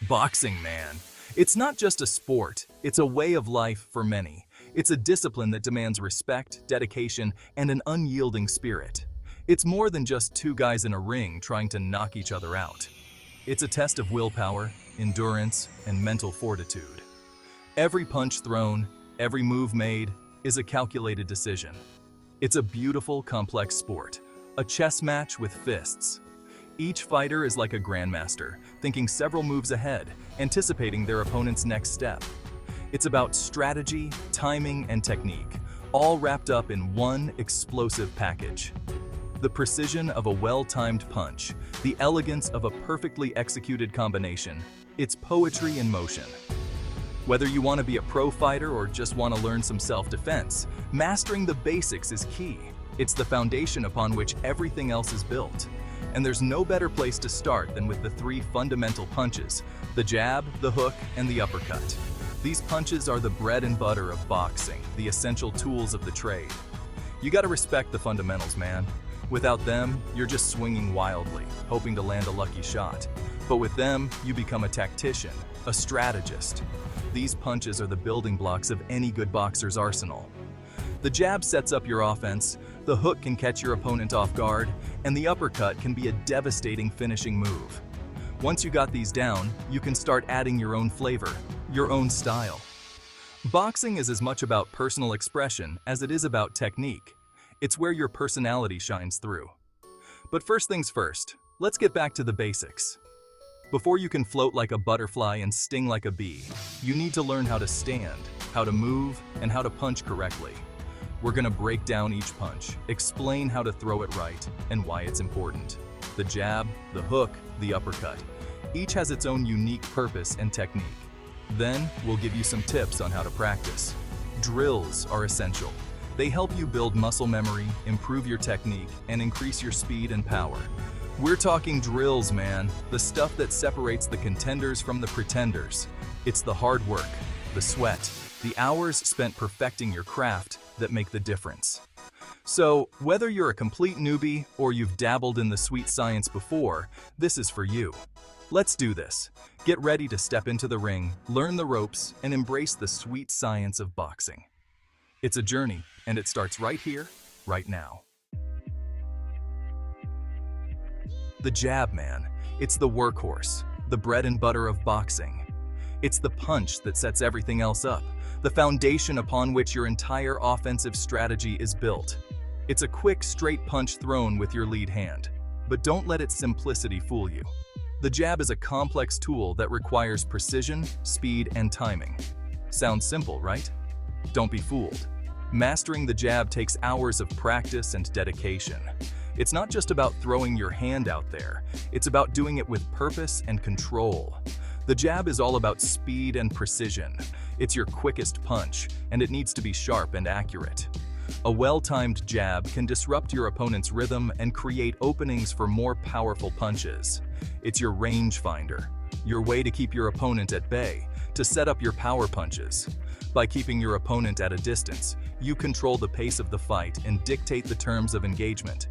Boxing, man. It's not just a sport, it's a way of life for many. It's a discipline that demands respect, dedication, and an unyielding spirit. It's more than just two guys in a ring trying to knock each other out. It's a test of willpower, endurance, and mental fortitude. Every punch thrown, every move made, is a calculated decision. It's a beautiful, complex sport, a chess match with fists. Each fighter is like a grandmaster, thinking several moves ahead, anticipating their opponent's next step. It's about strategy, timing, and technique, all wrapped up in one explosive package. The precision of a well-timed punch, the elegance of a perfectly executed combination, it's poetry in motion. Whether you want to be a pro fighter or just want to learn some self-defense, mastering the basics is key. It's the foundation upon which everything else is built. And there's no better place to start than with the three fundamental punches: the jab, the hook, and the uppercut. These punches are the bread and butter of boxing, the essential tools of the trade. You gotta respect the fundamentals, man. Without them, you're just swinging wildly, hoping to land a lucky shot. But with them, you become a tactician, a strategist. These punches are the building blocks of any good boxer's arsenal. The jab sets up your offense, the hook can catch your opponent off guard, and the uppercut can be a devastating finishing move. Once you got these down, you can start adding your own flavor, your own style. Boxing is as much about personal expression as it is about technique. It's where your personality shines through. But first things first, let's get back to the basics. Before you can float like a butterfly and sting like a bee, you need to learn how to stand, how to move, and how to punch correctly. We're gonna break down each punch, explain how to throw it right, and why it's important. The jab, the hook, the uppercut. Each has its own unique purpose and technique. Then, we'll give you some tips on how to practice. Drills are essential. They help you build muscle memory, improve your technique, and increase your speed and power. We're talking drills, man. The stuff that separates the contenders from the pretenders. It's the hard work, the sweat, the hours spent perfecting your craft that make the difference. So, whether you're a complete newbie or you've dabbled in the sweet science before, this is for you. Let's do this. Get ready to step into the ring, learn the ropes, and embrace the sweet science of boxing. It's a journey, and it starts right here, right now. The jab, man. It's the workhorse, the bread and butter of boxing. It's the punch that sets everything else up, the foundation upon which your entire offensive strategy is built. It's a quick, straight punch thrown with your lead hand. But don't let its simplicity fool you. The jab is a complex tool that requires precision, speed, and timing. Sounds simple, right? Don't be fooled. Mastering the jab takes hours of practice and dedication. It's not just about throwing your hand out there, it's about doing it with purpose and control. The jab is all about speed and precision. It's your quickest punch, and it needs to be sharp and accurate. A well-timed jab can disrupt your opponent's rhythm and create openings for more powerful punches. It's your range finder, your way to keep your opponent at bay, to set up your power punches. By keeping your opponent at a distance, you control the pace of the fight and dictate the terms of engagement.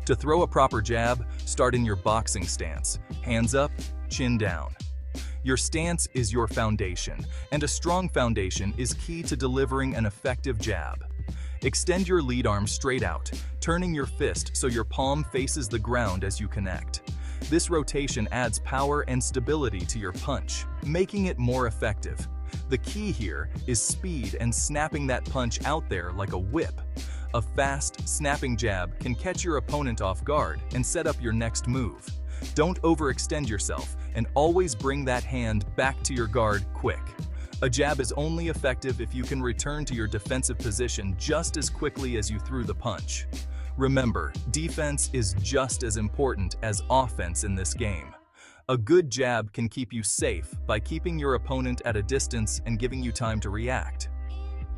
To throw a proper jab, start in your boxing stance, hands up, chin down. Your stance is your foundation, and a strong foundation is key to delivering an effective jab. Extend your lead arm straight out, turning your fist so your palm faces the ground as you connect. This rotation adds power and stability to your punch, making it more effective. The key here is speed and snapping that punch out there like a whip. A fast, snapping jab can catch your opponent off guard and set up your next move. Don't overextend yourself, and always bring that hand back to your guard quick. A jab is only effective if you can return to your defensive position just as quickly as you threw the punch. Remember, defense is just as important as offense in this game. A good jab can keep you safe by keeping your opponent at a distance and giving you time to react.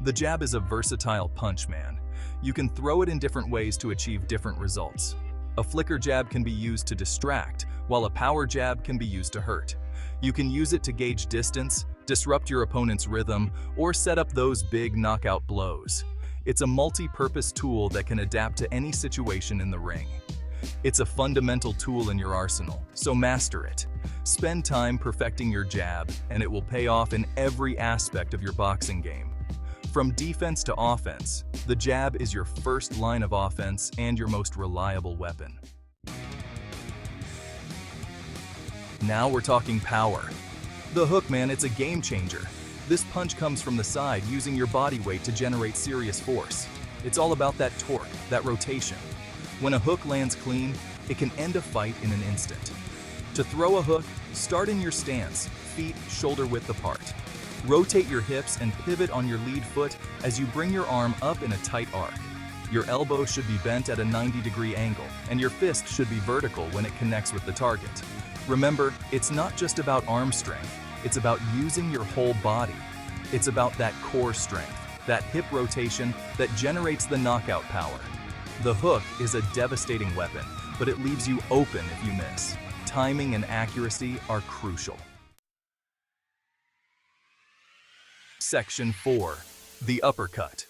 The jab is a versatile punch, man. You can throw it in different ways to achieve different results. A flicker jab can be used to distract, while a power jab can be used to hurt. You can use it to gauge distance, disrupt your opponent's rhythm, or set up those big knockout blows. It's a multi-purpose tool that can adapt to any situation in the ring. It's a fundamental tool in your arsenal, so master it. Spend time perfecting your jab, and it will pay off in every aspect of your boxing game. From defense to offense, the jab is your first line of offense and your most reliable weapon. Now we're talking power. The hook, man, it's a game changer. This punch comes from the side using your body weight to generate serious force. It's all about that torque, that rotation. When a hook lands clean, it can end a fight in an instant. To throw a hook, start in your stance, feet shoulder width apart. Rotate your hips and pivot on your lead foot as you bring your arm up in a tight arc. Your elbow should be bent at a 90-degree angle, and your fist should be vertical when it connects with the target. Remember, it's not just about arm strength, it's about using your whole body. It's about that core strength, that hip rotation that generates the knockout power. The hook is a devastating weapon, but it leaves you open if you miss. Timing and accuracy are crucial. Section 4. The uppercut.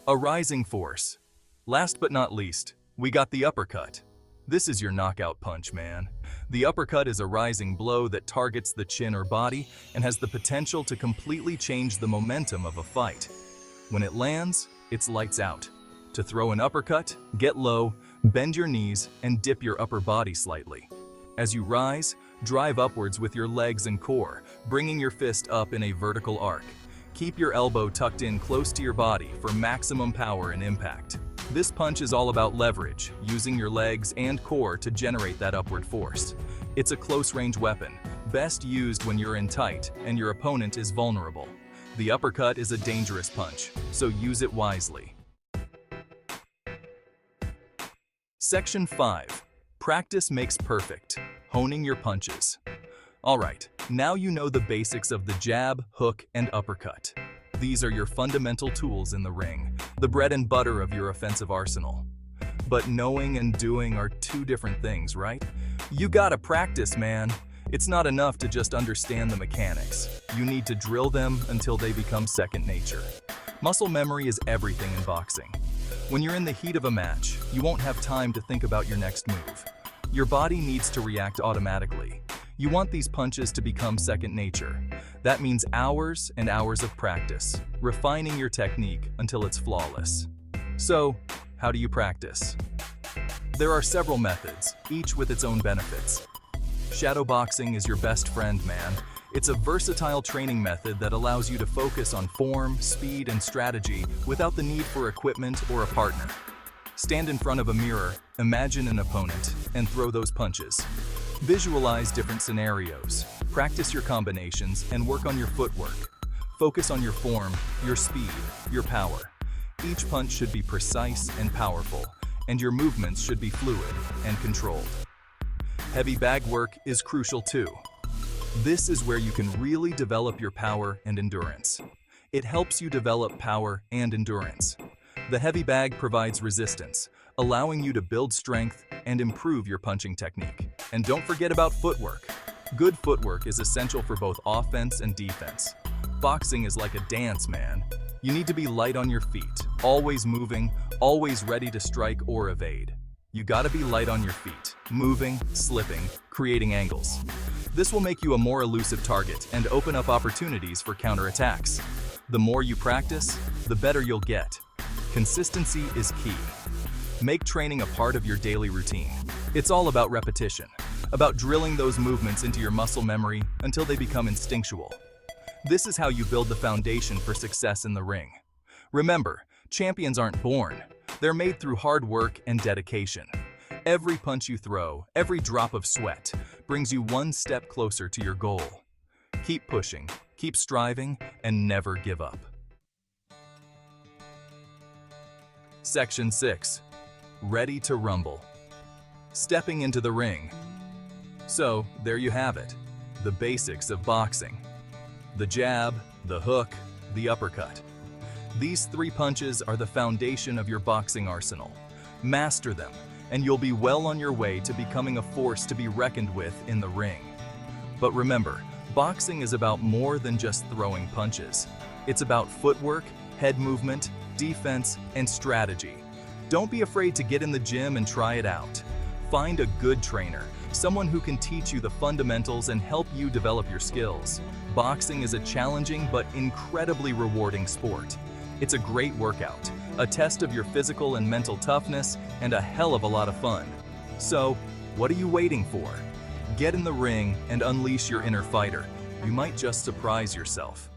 A rising force. Last but not least, we got the uppercut. This is your knockout punch, man. The uppercut is a rising blow that targets the chin or body and has the potential to completely change the momentum of a fight. When it lands, it's lights out. To throw an uppercut, get low, bend your knees, and dip your upper body slightly. As you rise, drive upwards with your legs and core, bringing your fist up in a vertical arc. Keep your elbow tucked in close to your body for maximum power and impact. This punch is all about leverage, using your legs and core to generate that upward force. It's a close-range weapon, best used when you're in tight and your opponent is vulnerable. The uppercut is a dangerous punch, so use it wisely. Section 5. Practice makes perfect. Honing your punches. Alright, now you know the basics of the jab, hook, and uppercut. These are your fundamental tools in the ring, the bread and butter of your offensive arsenal. But knowing and doing are two different things, right? You gotta practice, man. It's not enough to just understand the mechanics. You need to drill them until they become second nature. Muscle memory is everything in boxing. When you're in the heat of a match, you won't have time to think about your next move. Your body needs to react automatically. You want these punches to become second nature. That means hours and hours of practice, refining your technique until it's flawless. So, how do you practice? There are several methods, each with its own benefits. Shadowboxing is your best friend, man. It's a versatile training method that allows you to focus on form, speed, and strategy without the need for equipment or a partner. Stand in front of a mirror, imagine an opponent, and throw those punches. Visualize different scenarios, practice your combinations, and work on your footwork. Focus on your form, your speed, your power. Each punch should be precise and powerful, and your movements should be fluid and controlled. Heavy bag work is crucial too. This is where you can really develop your power and endurance. It helps you develop power and endurance. The heavy bag provides resistance, allowing you to build strength and improve your punching technique. And don't forget about footwork. Good footwork is essential for both offense and defense. Boxing is like a dance, man. You need to be light on your feet, always moving, always ready to strike or evade. You gotta be light on your feet, moving, slipping, creating angles. This will make you a more elusive target and open up opportunities for counterattacks. The more you practice, the better you'll get. Consistency is key. Make training a part of your daily routine. It's all about repetition, about drilling those movements into your muscle memory until they become instinctual. This is how you build the foundation for success in the ring. Remember, champions aren't born. They're made through hard work and dedication. Every punch you throw, every drop of sweat, brings you one step closer to your goal. Keep pushing, keep striving, and never give up. Section 6. Ready to rumble. Stepping into the ring. So, there you have it. The basics of boxing. The jab, the hook, the uppercut. These three punches are the foundation of your boxing arsenal. Master them, and you'll be well on your way to becoming a force to be reckoned with in the ring. But remember, boxing is about more than just throwing punches. It's about footwork, head movement, defense, and strategy. Don't be afraid to get in the gym and try it out. Find a good trainer, someone who can teach you the fundamentals and help you develop your skills. Boxing is a challenging but incredibly rewarding sport. It's a great workout, a test of your physical and mental toughness, and a hell of a lot of fun. So, what are you waiting for? Get in the ring and unleash your inner fighter. You might just surprise yourself.